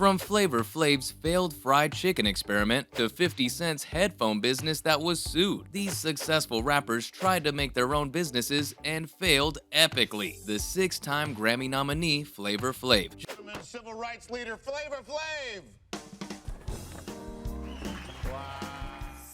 From Flavor Flav's failed fried chicken experiment to 50 Cent's headphone business that was sued, these successful rappers tried to make their own businesses and failed epically. The six-time Grammy nominee Flavor Flav Civil rights leader Flavor Flav.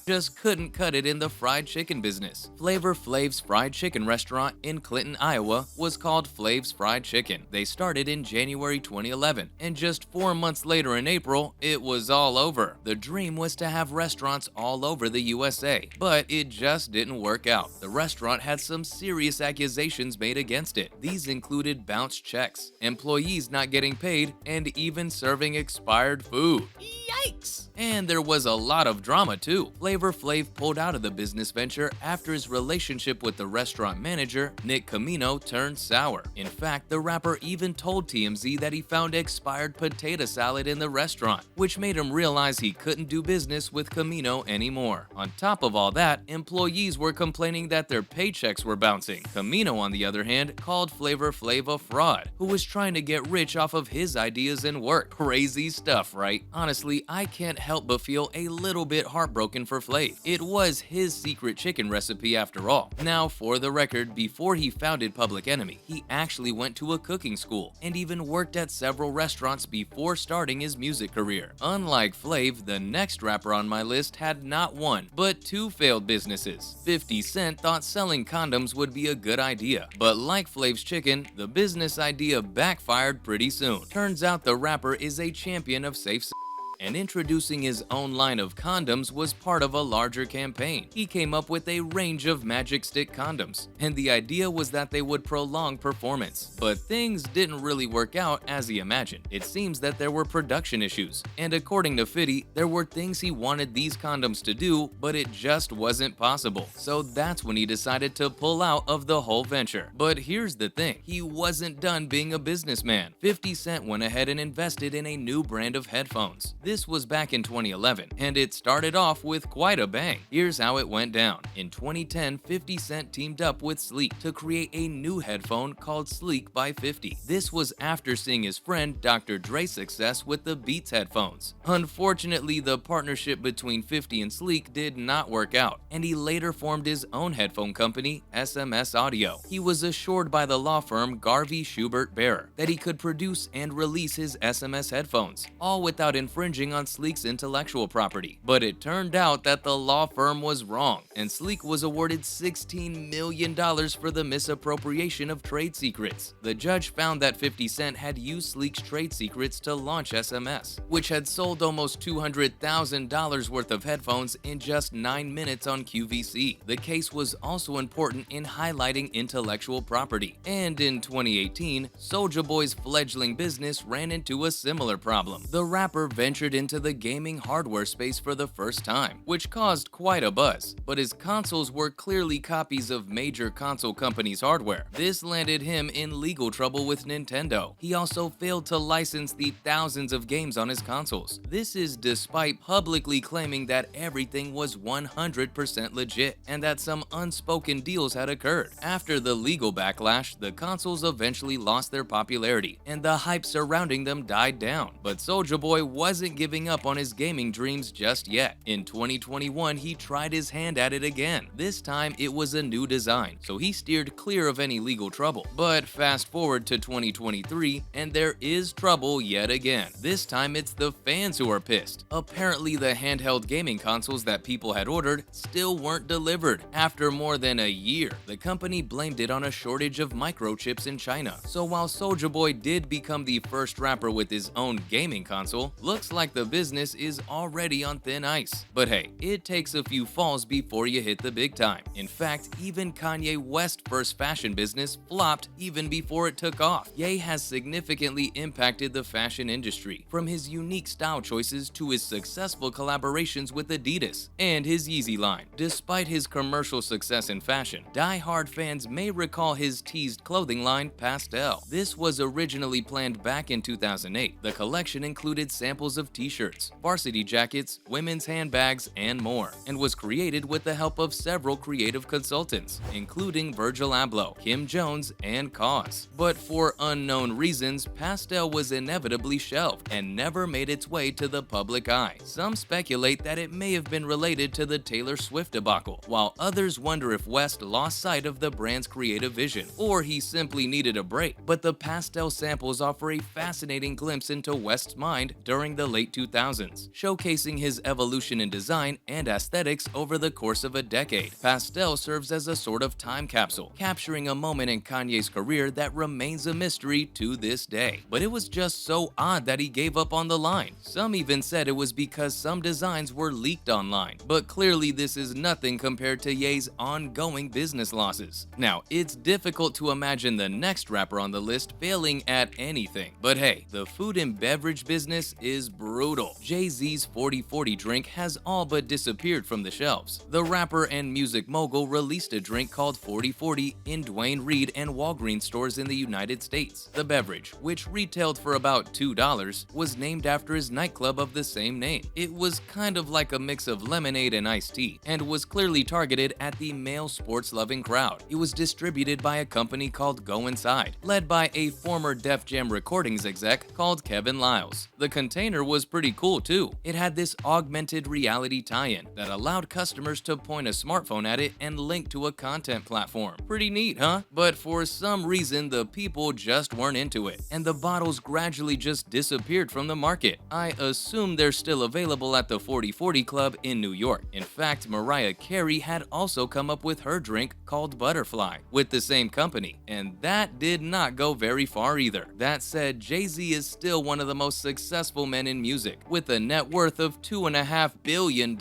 just couldn't cut it in the fried chicken business. Flavor Flav's fried chicken restaurant in Clinton, Iowa was called Flav's Fried Chicken. They started in January 2011, and just 4 months later in April, it was all over. The dream was to have restaurants all over the USA, but it just didn't work out. The restaurant had some serious accusations made against it. These included bounced checks, employees not getting paid, and even serving expired food. Yikes! And there was a lot of drama too. Flavor Flav pulled out of the business venture after his relationship with the restaurant manager, Nick Camino, turned sour. In fact, the rapper even told TMZ that he found expired potato salad in the restaurant, which made him realize he couldn't do business with Camino anymore. On top of all that, employees were complaining that their paychecks were bouncing. Camino, on the other hand, called Flavor Flav a fraud, who was trying to get rich off of his ideas and work. Crazy stuff, right? Honestly, I can't help but feel a little bit heartbroken for Flav. It was his secret chicken recipe after all. Now, for the record, before he founded Public Enemy, he actually went to a cooking school and even worked at several restaurants before starting his music career. Unlike Flav, the next rapper on my list had not one, but two failed businesses. 50 Cent thought selling condoms would be a good idea, but like Flav's Chicken, the business idea backfired pretty soon. Turns out the rapper is a champion of safe sex, and introducing his own line of condoms was part of a larger campaign. He came up with a range of magic stick condoms, and the idea was that they would prolong performance. But things didn't really work out as he imagined. It seems that there were production issues, and according to Fitty, there were things he wanted these condoms to do, but it just wasn't possible. So that's when he decided to pull out of the whole venture. But here's the thing, he wasn't done being a businessman. 50 Cent went ahead and invested in a new brand of headphones. This was back in 2011, and it started off with quite a bang. Here's how it went down. In 2010, 50 Cent teamed up with Sleek to create a new headphone called Sleek by 50. This was after seeing his friend Dr. Dre's success with the Beats headphones. Unfortunately, the partnership between 50 and Sleek did not work out, and he later formed his own headphone company, SMS Audio. He was assured by the law firm Garvey Schubert Bearer that he could produce and release his SMS headphones, all without infringing on Sleek's intellectual property. But it turned out that the law firm was wrong, and Sleek was awarded $16 million for the misappropriation of trade secrets. The judge found that 50 Cent had used Sleek's trade secrets to launch SMS, which had sold almost $200,000 worth of headphones in just 9 minutes on QVC. The case was also important in highlighting intellectual property. And in 2018, Soulja Boy's fledgling business ran into a similar problem. The rapper ventured into the gaming hardware space for the first time, which caused quite a buzz, but his consoles were clearly copies of major console companies' hardware. This landed him in legal trouble with Nintendo. He also failed to license the thousands of games on his consoles. This is despite publicly claiming that everything was 100% legit and that some unspoken deals had occurred. After the legal backlash, the consoles eventually lost their popularity and the hype surrounding them died down. But Soulja Boy wasn't giving up on his gaming dreams just yet. In 2021, he tried his hand at it again. This time, it was a new design, so he steered clear of any legal trouble. But fast forward to 2023, and there is trouble yet again. This time, it's the fans who are pissed. Apparently, the handheld gaming consoles that people had ordered still weren't delivered. After more than a year, the company blamed it on a shortage of microchips in China. So while Soulja Boy did become the first rapper with his own gaming console, looks like the business is already on thin ice. But hey, it takes a few falls before you hit the big time. In fact, even Kanye West's first fashion business flopped even before it took off. Ye has significantly impacted the fashion industry, from his unique style choices to his successful collaborations with Adidas and his Yeezy line. Despite his commercial success in fashion, die-hard fans may recall his teased clothing line, Pastel. This was originally planned back in 2008. The collection included samples of of t-shirts, varsity jackets, women's handbags, and more, and was created with the help of several creative consultants, including Virgil Abloh, Kim Jones, and KAWS. But for unknown reasons, Pastelle was inevitably shelved and never made its way to the public eye. Some speculate that it may have been related to the Taylor Swift debacle, while others wonder if West lost sight of the brand's creative vision, or he simply needed a break. But the Pastelle samples offer a fascinating glimpse into West's mind during the late 2000s, showcasing his evolution in design and aesthetics over the course of a decade. Pastelle serves as a sort of time capsule, capturing a moment in Kanye's career that remains a mystery to this day. But it was just so odd that he gave up on the line. Some even said it was because some designs were leaked online, but clearly this is nothing compared to Ye's ongoing business losses. Now, it's difficult to imagine the next rapper on the list failing at anything, but hey, the food and beverage business is brutal. Jay-Z's 40/40 drink has all but disappeared from the shelves. The rapper and music mogul released a drink called 40/40 in Duane Reade and Walgreens stores in the United States. The beverage, which retailed for about $2, was named after his nightclub of the same name. It was kind of like a mix of lemonade and iced tea, and was clearly targeted at the male sports-loving crowd. It was distributed by a company called Go Inside, led by a former Def Jam Recordings exec called Kevin Liles. The container was pretty cool too. It had this augmented reality tie-in that allowed customers to point a smartphone at it and link to a content platform. Pretty neat, huh? But for some reason, the people just weren't into it, and the bottles gradually just disappeared from the market. I assume they're still available at the 40/40 Club in New York. In fact, Mariah Carey had also come up with her drink called Butterfly with the same company, and that did not go very far either. That said, Jay-Z is still one of the most successful men in music, with a net worth of $2.5 billion.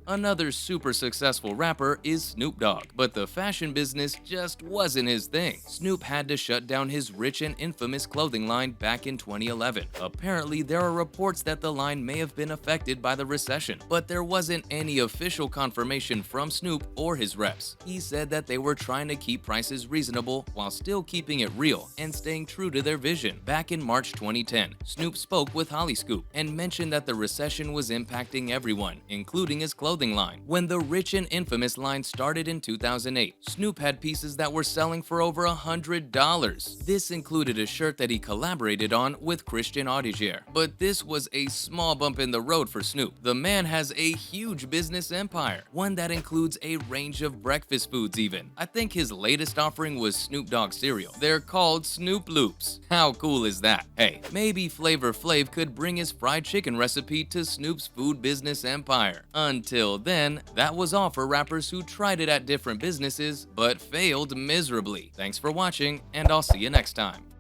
Another super successful rapper is Snoop Dogg, but the fashion business just wasn't his thing. Snoop had to shut down his rich and infamous clothing line back in 2011. Apparently, there are reports that the line may have been affected by the recession, but there wasn't any official confirmation from Snoop or his reps. He said that they were trying to keep prices reasonable while still keeping it real and staying true to their vision. Back in March 2010, Snoop spoke with Holly Scoop and mentioned that the recession was impacting everyone, including his clothing line. When the rich and infamous line started in 2008, Snoop had pieces that were selling for over $100. This included a shirt that he collaborated on with Christian Audigier. But this was a small bump in the road for Snoop. The man has a huge business empire, one that includes a range of breakfast foods even. I think his latest offering was Snoop Dogg cereal. They're called Snoop Loops. How cool is that? Hey, maybe Flavor Flav could bring his fried chicken recipe to Snoop's food business empire. Until then, that was all for rappers who tried it at different businesses but failed miserably. Thanks for watching, and I'll see you next time.